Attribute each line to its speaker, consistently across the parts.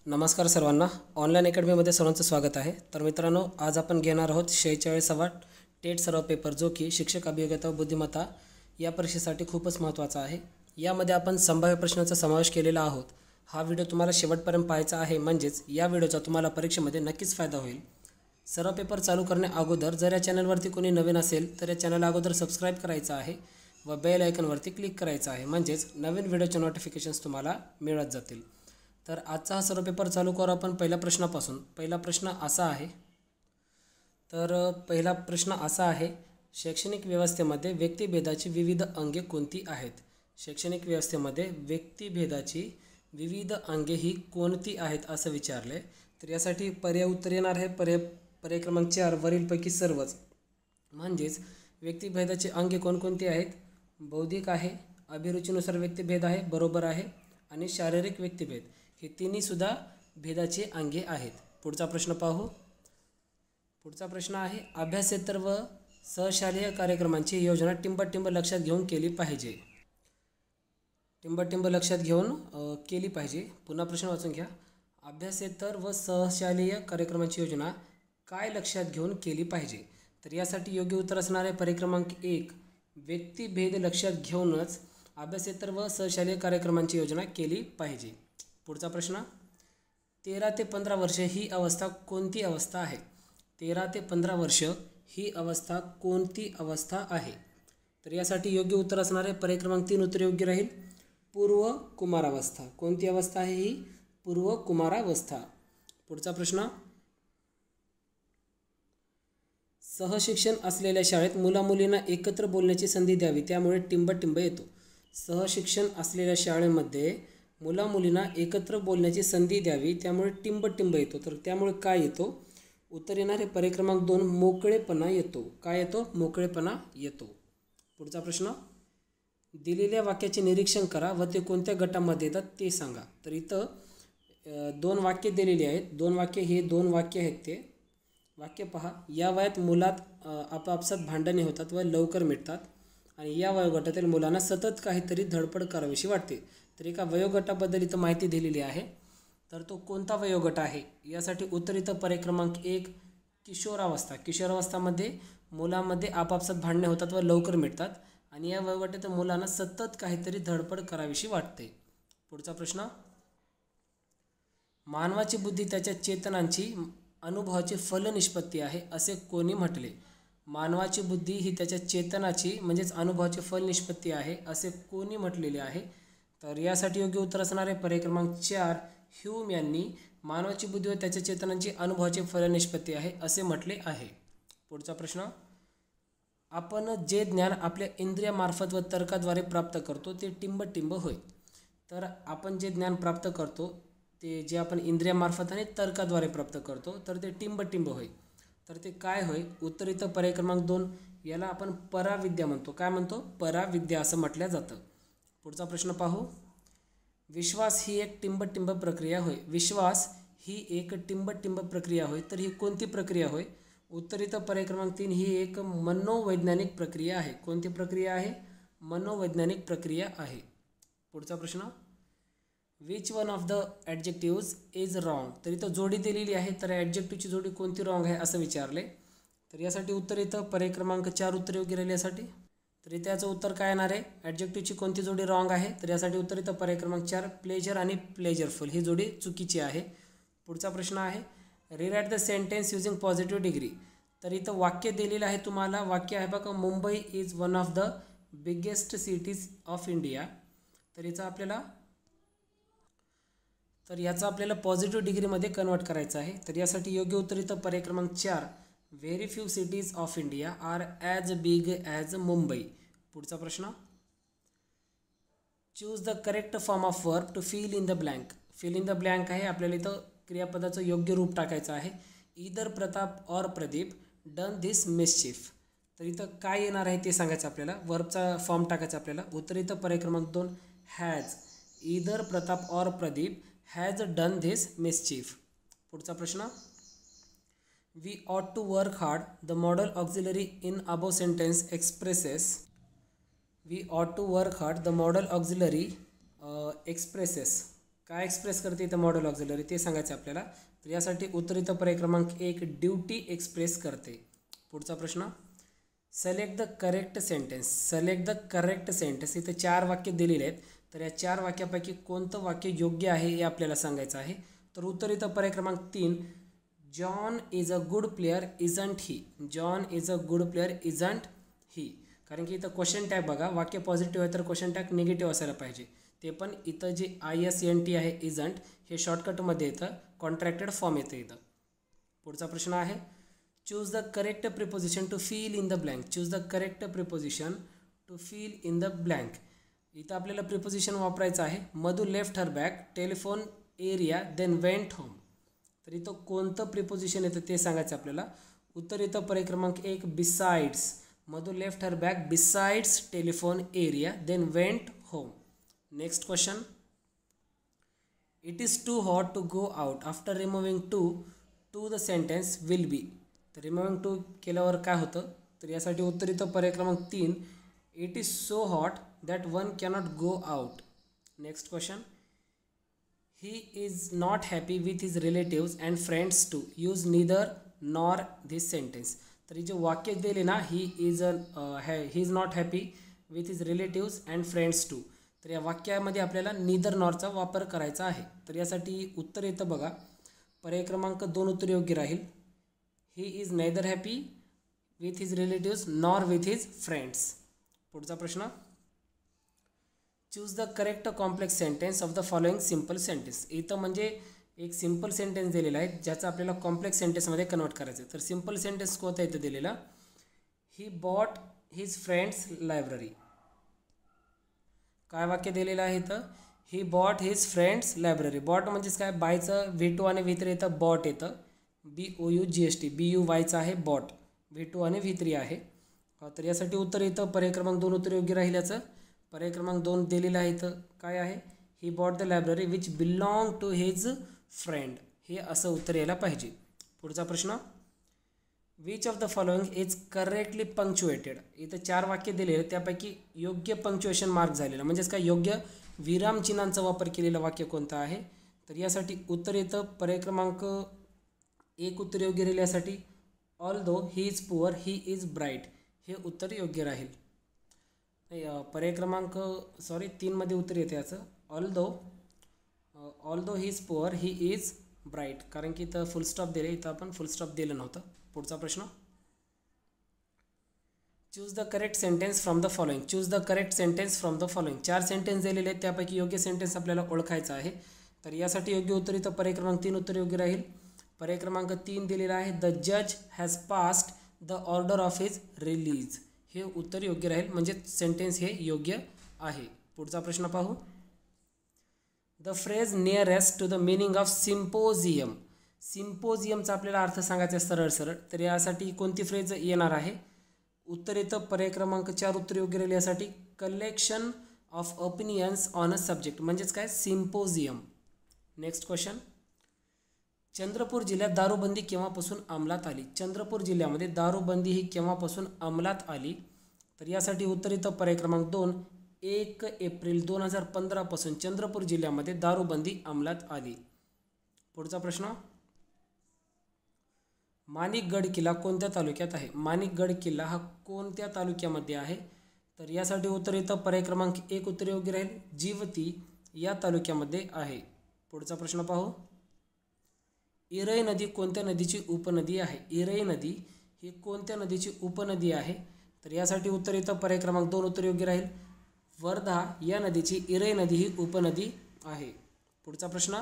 Speaker 1: नमस्कार सर्वांना. ऑनलाईन अकॅडमीमध्ये सर्वांचं स्वागत आहे. तर मित्रांनो, आज आपण घेणार आहोत 46वा टेट सर्व पेपर, जो की शिक्षक अभियोग्यता व बुद्धिमत्ता या परीक्षेसाठी खूपच महत्त्वाचा आहे. यामध्ये आपण संभाव्य प्रश्नांचा समावेश केलेला आहोत. हा व्हिडिओ तुम्हाला शेवटपर्यंत पाहायचा आहे, म्हणजेच या व्हिडिओचा तुम्हाला परीक्षेमध्ये नक्कीच फायदा होईल. सर्व पेपर चालू करण्या अगोदर जर या चॅनलवरती कोणी नवीन असेल तर या चॅनल अगोदर सबस्क्राईब करायचं आहे व बेल आयकॉनवरती क्लिक करायचं आहे, म्हणजेच नवीन व्हिडिओचे नोटिफिकेशन्स तुम्हाला मिळत जातील. तर आजचा हा सर्व पेपर चालू करू आपण पहिल्या प्रश्नापासून. पहिला प्रश्न असा आहे, पहिला प्रश्न असा आहे, शैक्षणिक व्यवस्थेमध्ये व्यक्तिभेदाची विविध अंगे कोणती आहेत? शैक्षणिक व्यवस्थेमध्ये व्यक्तिभेदाची विविध अंगे ही कोणती आहेत असं विचारले. तर यासाठी पर्याय उत्तर येणार आहे पर्याय क्रमांक 4 वरीलपैकी सर्वच. म्हणजेच व्यक्तिभेदाची अंगे कोणकोणती आहेत? बौद्धिक आहे, अभिरुचीनुसार व्यक्तिभेद आहे, बरोबर आहे, आणि शारीरिक व्यक्तिभेद हे तिन्हीसुद्धा भेदाचे अंगे आहेत. पुढचा प्रश्न पाहू. पुढचा प्रश्न आहे, अभ्यासेतर व सहशालेय कार्यक्रमांची योजना टिंबटिंब लक्षात घेऊन केली पाहिजे. टिंबटिंब लक्षात घेऊन केली पाहिजे. पुन्हा प्रश्न वाचून घ्या. अभ्यासेतर व सहशालेय कार्यक्रमांची योजना काय लक्षात घेऊन केली पाहिजे? तर यासाठी योग्य उत्तर असणार आहे पर्याय क्रमांक 1 व्यक्तिभेद लक्षात घेऊनच अभ्यासेतर व सहशालेय कार्यक्रमांची योजना केली पाहिजे. पुढचा प्रश्न, 13 ते 15 वर्ष ही अवस्था कोणती अवस्था आहे? 13 ते 15 वर्ष ही अवस्था कोणती अवस्था आहे? तर यासाठी योग्य उत्तर असणार आहे पर्याय क्रमांक 3 उत्तर योग्य राहील, पूर्व कुमारावस्था. कोणती अवस्था आहे ही? पूर्व कुमारावस्था. पुढचा प्रश्न, सहशिक्षण असलेल्या शाळेत मुलामुलींना एकत्र बोलण्याची संधी द्यावी, त्यामुळे टिंबटिंब येतो. सहशिक्षण असलेल्या शाळेमध्ये मुलामुलींना एकत्र बोलण्याची संधी द्यावी, त्यामुळे टिंबटिंब येतो. तर त्यामुळे काय येतो? उत्तर येणार आहे पर्याय क्रमांक 2 मोकळेपणा येतो. काय येतो? मोकळेपणा येतो. पुढचा प्रश्न, दिलेल्या वाक्याचे निरीक्षण करा व ते कोणत्या गटामध्ये येतात ते सांगा. तर इथं 2 वाक्य दिलेली आहेत. 2 वाक्य हे 2 वाक्य आहेत. ते वाक्य पहा. या वयात मुलात आपापसात भांडणे होतात व लवकर मिटतात, आणि या वयोगटातील मुलांना सतत काहीतरी धडपड करावीशी वाटते. तर एका वयोगटाबद्दल इथं माहिती दिलेली आहे. तर तो कोणता वयोगट आहे? यासाठी उत्तर इथं पर्याय क्रमांक 1 किशोरावस्था. किशोरावस्थामध्ये मुलांमध्ये आपापसात भांडणे होतात व लवकर मिटतात, आणि या वयोगटातील मुलांना सतत काहीतरी धडपड करावीशी वाटते. पुढचा प्रश्न, मानवाची बुद्धी त्याच्या चेतनांची अनुभवाची फलनिष्पत्ती आहे असे कोणी म्हटले? मानवाची बुद्धी ही त्याच्या चेतनाची म्हणजेच अनुभवाची फलनिष्पत्ती आहे असे कोणी म्हटलेले आहे? तर यासाठी योग्य उत्तर असणार आहे पर्याय क्रमांक 4 ह्यूम यांनी मानवाची बुद्धी व त्याच्या चेतनांची अनुभवाची फलनिष्पत्ती आहे असे म्हटले आहे. पुढचा प्रश्न, आपण जे ज्ञान आपल्या इंद्रियामार्फत व तर्काद्वारे प्राप्त करतो ते टिंबटिंब होय. तर आपण जे ज्ञान प्राप्त करतो ते जे आपण इंद्रियामार्फत आणि तर्काद्वारे प्राप्त करतो तर ते टिंबटिंब होय. तर ते काय होय? उत्तर इथं पर्याय क्रमांक 2 याला आपण पराविद्या म्हणतो. काय म्हणतो? पराविद्या असं म्हटलं जातं. पुढचा प्रश्न पाहू. विश्वास ही एक टिंबटिंब प्रक्रिया होय. विश्वास ही एक टिंबटिंब प्रक्रिया होय. तर ही कोणती प्रक्रिया होय? उत्तर इथं पर्याय क्रमांक 3 ही एक मनोवैज्ञानिक प्रक्रिया आहे. कोणती प्रक्रिया आहे? मनोवैज्ञानिक प्रक्रिया आहे. पुढचा प्रश्न, which one of the adjectives is wrong. तर इथं जोडी दिलेली आहे, तर ॲडजेक्टिव्हची जोडी कोणती रॉंग आहे असं विचारले. तर यासाठी उत्तर इथं पर्याय क्रमांक 4 उत्तर योग्य राहील. यासाठी तर इथे याचं उत्तर काय येणार आहे? ॲडजेक्टिव्हची कोणती जोडी रॉंग आहे? तर यासाठी उत्तर इथं पर्याय क्रमांक 4 प्लेजर आणि प्लेजरफुल ही जोडी चुकीची आहे. पुढचा प्रश्न आहे, rewrite the sentence using positive degree. तर इथं वाक्य दिलेलं आहे तुम्हाला. वाक्य आहे बघा, Mumbai is one of the biggest cities of India. तर याचा आपल्याला पॉझिटिव्ह डिग्रीमध्ये कन्वर्ट करायचं आहे. तर यासाठी योग्य उत्तर इथं पर्याय क्रमांक 4 very few cities of India are as big as Mumbai. पुढचा प्रश्न, choose the correct form of verb to fill in the blank. Fill in the blank आहे, आपल्याला इथं क्रियापदाचं योग्य रूप टाकायचं आहे. Either Pratap or Pradeep done this मिसचिफ. तर इथं काय येणार आहे ते सांगायचं आपल्याला. वर्बचा फॉर्म टाकायचा आपल्याला. उत्तर इथं पर्याय क्रमांक 2 has. Either Pratap or Pradeep has done this mischief. पुढचा प्रश्न, we ought to work hard. The modal auxiliary in above sentence expresses. We ought to work hard. The modal auxiliary expresses काय एक्सप्रेस करते इथं मॉडल ऑक्झिलरी ते सांगायचं आपल्याला. तर यासाठी उत्तर इथं पर्याय क्रमांक 1 ड्युटी एक्सप्रेस करते. पुढचा प्रश्न, select the correct sentence. Select the correct sentence. इथं 4 वाक्य दिलेले आहेत. तर या 4 वाक्यापैकी कोणतं वाक्य योग्य आहे हे आपल्याला सांगायचं आहे. तर उत्तर इथं पर्याय क्रमांक 3, John is a good player isn't he. John is a good player isn't he. कारण की इथं क्वेश्चन टॅग बघा, वाक्य पॉझिटिव्ह आहे तर क्वेश्चन टॅग निगेटिव्ह असायला पाहिजे. ते पण इथं जे ISNT आहे इजंट हे शॉर्टकटमध्ये येतं, कॉन्ट्रॅक्टेड फॉर्म येतं इथं. पुढचा प्रश्न आहे, choose the correct preposition to fill in the blank. Choose the correct preposition to fill in the blank. इथं आपल्याला प्रिपोजिशन वापरायचं आहे. Madhu left her bag telephone area then went home. तर इथं कोणतं प्रिपोजिशन येतं ते सांगायचं आपल्याला. उत्तर इथं पर्याय क्रमांक 1 besides. Madhu left her bag besides telephone area then went home. Next question, it is too hot to go out after removing too the sentence will be. तर रिमूव्हिंग टू केल्यावर काय होतं, तर यासाठी उत्तर इथं पर्याय क्रमांक 3, it is so hot that one cannot go out. Next question, he is not happy with his relatives and friends too. Use neither nor this sentence. तर हे जे वाक्य दिले ना, he is not happy with his relatives and friends too. तर या वाक्यामध्ये आपल्याला नीदर नॉरचा वापर करायचा आहे. तर यासाठी उत्तर येतं बघा, पर्याय क्रमांक 2 उत्तर योग्य राहील. He is neither happy with his relatives nor with his friends. पुढचा प्रश्न, choose the correct complex sentence of the following simple sentence. इथं म्हणजे एक सिम्पल सेंटेन्स दिलेला आहे ज्याचा आपल्याला कॉम्प्लेक्स सेंटेन्समध्ये कन्वर्ट करायचं आहे. तर सिम्पल सेंटेन्स कोणता इथं दिलेला, he bought his friends library. काय वाक्य दिलेलं आहे इथं, he bought his friends library. Bought म्हणजेच काय, बायचं V2 आणि V3 येतं, बॉट येतं, BOUGHT. BUYचं आहे बॉट, V2 आणि V3 आहे. तर यासाठी उत्तर येतं पर्याय क्रमांक 2 उत्तर योग्य राहील. याचं पर्याय क्रमांक 2 दिलेलं आहे इथं. काय आहे, he bought the library which belong to his friend. हे असं उत्तर यायला पाहिजे. पुढचा प्रश्न, which of the following is correctly punctuated. इथं 4 वाक्य दिलेले, त्यापैकी योग्य पंक्च्युएशन मार्क झालेलं म्हणजेच काय, योग्य विरामचिन्हांचा वापर केलेलं वाक्य कोणतं आहे. तर यासाठी उत्तर येतं पर्याय क्रमांक 1 उत्तर योग्य राहील. यासाठी although he is poor he is bright हे उत्तर योग्य राहील. पर्याय क्रमांक 3 मध्ये उत्तर येते याचं, although he is poor he is bright. कारण की इथं फुल स्टॉप दिले, इथं आपण फुल स्टॉप दिलं नव्हतं. पुढचा प्रश्न, choose the correct sentence from the following. Choose the correct sentence from the following. 4 sentence दिलेले आहेत, त्यापैकी योग्य सेंटेन्स आपल्याला ओळखायचं आहे. तर यासाठी योग्य उत्तर इथं पर्याय क्रमांक 3 उत्तर योग्य राहील. पर्याय क्रमांक 3 दिलेला आहे, द जज has passed the order of his release. हे उत्तर योग्य राहील, म्हणजे सेंटेन्स हे योग्य आहे. पुढचा प्रश्न पाहू, the phrase nearest to the meaning of symposium. सिम्पोजियमचा आपल्याला अर्थ सांगायचा सरळ सरळ. तर यासाठी कोणती फ्रेज येणार आहे, उत्तर येतं पर्याय क्रमांक 4 उत्तर योग्य राहील. यासाठी collection of opinions on a subject म्हणजेच काय, सिम्पोजियम. नेक्स्ट क्वेश्चन, चंद्रपूर जिल्ह्यात दारूबंदी केव्हापासून अंमलात आली. चंद्रपूर जिल्ह्यामध्ये दारूबंदी ही केव्हापासून अंमलात आली. तर यासाठी उत्तर येतं पर्याय क्रमांक 2, 1 एप्रिल 2015 पासून चंद्रपूर जिल्ह्यामध्ये दारूबंदी अंमलात आली. पुढचा प्रश्न, माणिकगड किल्ला कोणत्या तालुक्यात आहे. माणिकगड किल्ला हा कोणत्या तालुक्यामध्ये आहे. तर यासाठी उत्तर येतं पर्याय क्रमांक 1 उत्तर योग्य राहील, जिवती या तालुक्यामध्ये आहे. पुढचा प्रश्न पाहू, इरई नदी कोणत्या नदीची उपनदी आहे. इरई नदी ही कोणत्या नदीची उपनदी आहे. तर यासाठी उत्तर येतं पर्याय क्रमांक 2 उत्तर योग्य राहील, वर्धा या नदीची इरई नदी ही उपनदी आहे. पुढचा प्रश्न,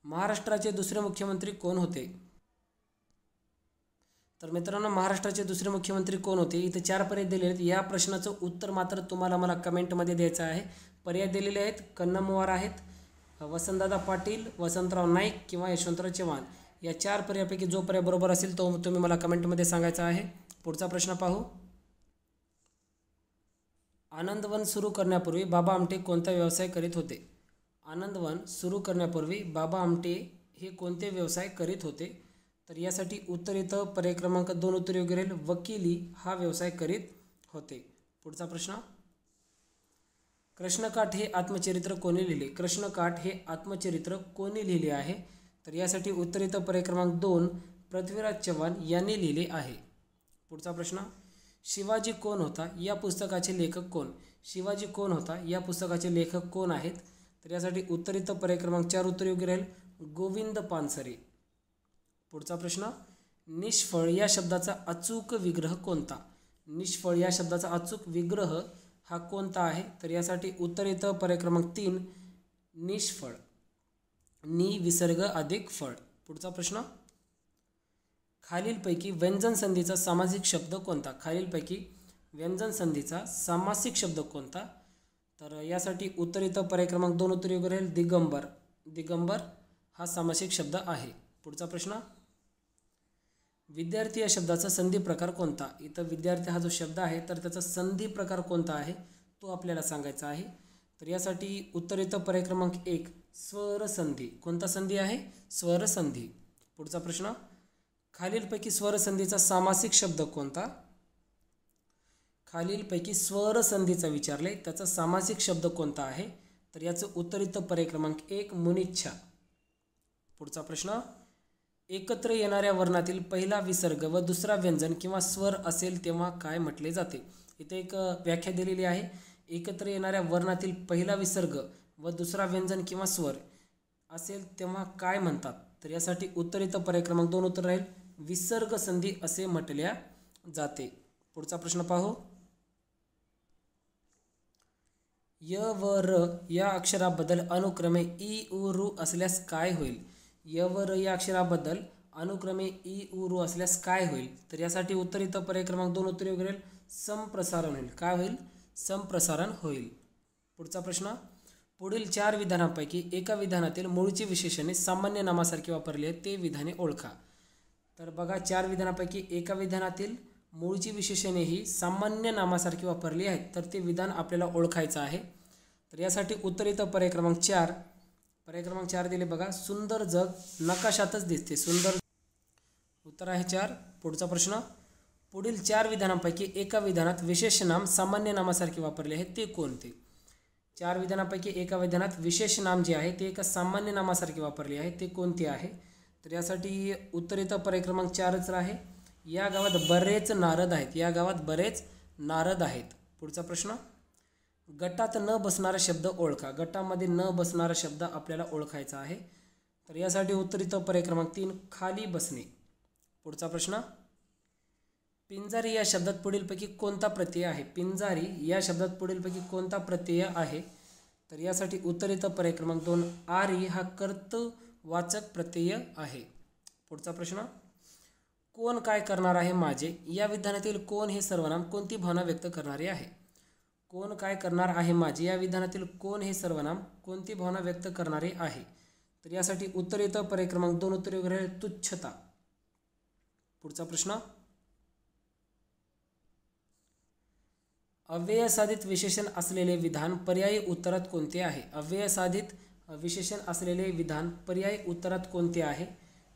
Speaker 1: महाराष्ट्राचे दुसरे मुख्यमंत्री कोण होते. तर मित्रांनो, महाराष्ट्राचे दुसरे मुख्यमंत्री कोण होते. इथे 4 पर्याय दिलेले आहेत. या प्रश्नाचं उत्तर मात्र तुम्हाला मला कमेंटमध्ये द्यायचं आहे. पर्याय दिलेले आहेत, कन्नमवार आहेत, वसंतदादा पाटील, वसंतराव नाईक किंवा यशवंतराव चव्हाण. या 4 पर्यायापैकी जो पर्याय बरोबर असेल तो तुम्ही मला कमेंटमध्ये सांगायचा आहे. पुढचा प्रश्न पाहू, आनंदवन सुरू करण्यापूर्वी बाबा आमटे कोणता व्यवसाय करीत होते. आनंदवन सुरू करण्यापूर्वी बाबा आमटे हे कोणते व्यवसाय करीत होते. तर यासाठी उत्तर येतं पर्याय क्रमांक 2 उत्तर योग्य राहील, वकिली हा व्यवसाय करीत होते. पुढचा प्रश्न, कृष्णकाठ हे आत्मचरित्र कोणी लिहिले? कृष्णकाठ हे आत्मचरित्र कोणी लिहिले आहे? तर यासाठी उत्तर येतं पर्याय क्रमांक 2 पृथ्वीराज चव्हाण यांनी लिहिले आहे. पुढचा प्रश्न, शिवाजी कोण होता या पुस्तकाचे लेखक कोण? शिवाजी कोण होता या पुस्तकाचे लेखक कोण आहेत? तर यासाठी उत्तर येतं पर्याय क्रमांक 4 उत्तर योग्य राहील गोविंद पानसरे. पुढचा प्रश्न, निष्फळ या शब्दाचा अचूक विग्रह कोणता? निष्फळ या शब्दाचा अचूक विग्रह हा कोणता आहे? तर यासाठी उत्तर येतं पर्याय क्रमांक 3 निष्फळ. नि विसर्ग अधिक फळ. पुढचा प्रश्न, खालीलपैकी व्यंजन संधीचा सामासिक शब्द कोणता? खालीलपैकी व्यंजन संधीचा सामासिक शब्द कोणता? तर यासाठी उत्तर येतं पर्याय क्रमांक 2 उत्तर योग्य राहील दिगंबर. दिगंबर हा सामासिक शब्द आहे. पुढचा प्रश्न, विद्यार्थी या शब्दाचा संधी प्रकार कोणता? इथं विद्यार्थी हा जो शब्द आहे तर त्याचा संधी प्रकार कोणता आहे तो आपल्याला सांगायचा आहे. तर यासाठी उत्तर येतं पर्याय क्रमांक 1 स्वरसंधी. कोणता संधी आहे? स्वरसंधी. पुढचा प्रश्न, खालीलपैकी स्वरसंधीचा सामासिक शब्द कोणता? खालीलपैकी स्वरसंधीचा विचारले त्याचा सामासिक शब्द कोणता आहे? तर याचं उत्तर येतं पर्याय क्रमांक 1 मुनिच्छा. पुढचा प्रश्न, एकत्र येणाऱ्या वर्णातील पहिला विसर्ग व दुसरा व्यंजन किंवा स्वर असेल तेव्हा काय म्हटले जाते? इथे एक व्याख्या दिलेली आहे. एकत्र येणाऱ्या वर्णातील पहिला विसर्ग व दुसरा व्यंजन किंवा स्वर असेल तेव्हा काय म्हणतात? तर यासाठी उत्तर येतं पर्याय क्रमांक 2 उत्तर राहील विसर्ग संधी असे म्हटल्या जाते. पुढचा प्रश्न पाहू. य व र या अक्षराबद्दल अनुक्रमे इ उ रू असल्यास काय होईल? य व र या अक्षराबद्दल अनुक्रमे इ उ रू असल्यास काय होईल? तर यासाठी उत्तर येतं पर्याय क्रमांक 2 उत्तर योग्य राहील संप्रसारण होईल. काय होईल? संप्रसारण होईल. पुढचा प्रश्न, पुढील 4 विधानांपैकी एका विधानातील मूळची विशेषणे सामान्य नामासारखी वापरली आहेत ते विधाने ओळखा. तर बघा 4 विधानांपैकी एका विधानातील मूळची विशेषणे ही सामान्य नामासारखी वापरली आहेत तर ते विधान आपल्याला ओळखायचं आहे. तर यासाठी उत्तर येतं पर्याय क्रमांक 4. पर्याय क्रमांक 4 दिले बघा, सुंदर जग नकाशातच दिसते. सुंदर उत्तर आहे 4. पुढचा प्रश्न, पुढील 4 विधानांपैकी एका विधानात विशेष नाम सामान्य नामासारखे वापरले आहे ते कोणते? 4 विधानांपैकी एका विधानात विशेष नाम जे आहे ते एका सामान्य नामासारखे वापरले आहे ते कोणते आहे? तर यासाठी उत्तर येतं पर्याय क्रमांक 4च आहे. या गावात बरेच नारद आहेत. या गावात बरेच नारद आहेत. पुढचा प्रश्न, गटात न बसणारा शब्द ओळखा. गटामध्ये न बसणारा शब्द आपल्याला ओळखायचा आहे. तर यासाठी उत्तर येतं पर्याय क्रमांक 3 खाली बसणे. पुढचा प्रश्न, पिंजारी या शब्दात पुढीलपैकी कोणता प्रत्यय आहे? पिंजारी या शब्दात पुढीलपैकी कोणता प्रत्यय आहे? तर यासाठी उत्तर येतं पर्याय क्रमांक 2 आरी हा कर्तवाचक प्रत्यय आहे. पुढचा प्रश्न, कोण काय करणार आहे माझे या विधानातील कोण हे सर्वनाम कोणती भावना व्यक्त करणारे आहे? कोण काय करणार आहे माझे या विधानातील कोण हे सर्वनाम कोणती भावना व्यक्त करणारे आहे? तर यासाठी उत्तर येतं पर्याय क्रमांक 2 उत्तर योग्य राहील तुच्छता. पुढचा प्रश्न, अव्ययसाधित विशेषण असलेले विधान पर्यायी उत्तरात कोणते आहे? अव्ययसाधित विशेषण असलेले विधान पर्यायी उत्तरात कोणते आहे?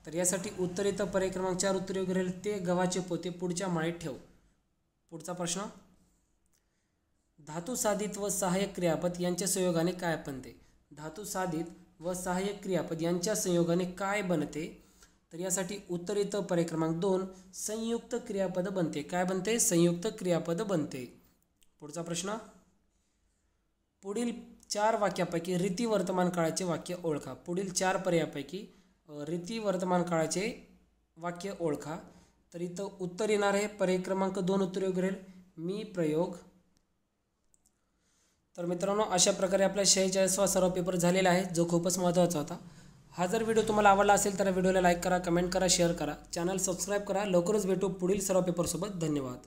Speaker 1: तर यासाठी उत्तर येतं पर्याय क्रमांक 4 उत्तर योग्य राहील ते गव्हाचे पोते पुढच्या माळीत ठेव. पुढचा प्रश्न, धातू साधित व सहाय्यक क्रियापद यांच्या संयोगाने काय बनते? धातू साधित व सहाय्यक क्रियापद यांच्या संयोगाने काय बनते? तर यासाठी उत्तर येतं पर्याय क्रमांक 2 संयुक्त क्रियापद बनते. काय बनते? संयुक्त क्रियापद बनते. पुढचा प्रश्न, पुढील 4 वाक्यापैकी रीती वर्तमान काळाचे वाक्य ओळखा. पुढील 4 पर्यायापैकी रीती वर्तमान काळाचे वाक्य ओळखा. तर इथं उत्तर येणार आहे पर्याय क्रमांक 2 उत्तर योग्य राहील मी प्रयोग. तर मित्रांनो, अशा प्रकारे आपला 46वा सराव पेपर झालेला आहे जो खूपच महत्त्वाचा होता. हा जर व्हिडिओ तुम्हाला आवडला असेल तर व्हिडिओला लाईक करा, कमेंट करा, शेअर करा, चॅनल सबस्क्राईब करा. लवकरच भेटू पुढील सराव पेपरसोबत. धन्यवाद.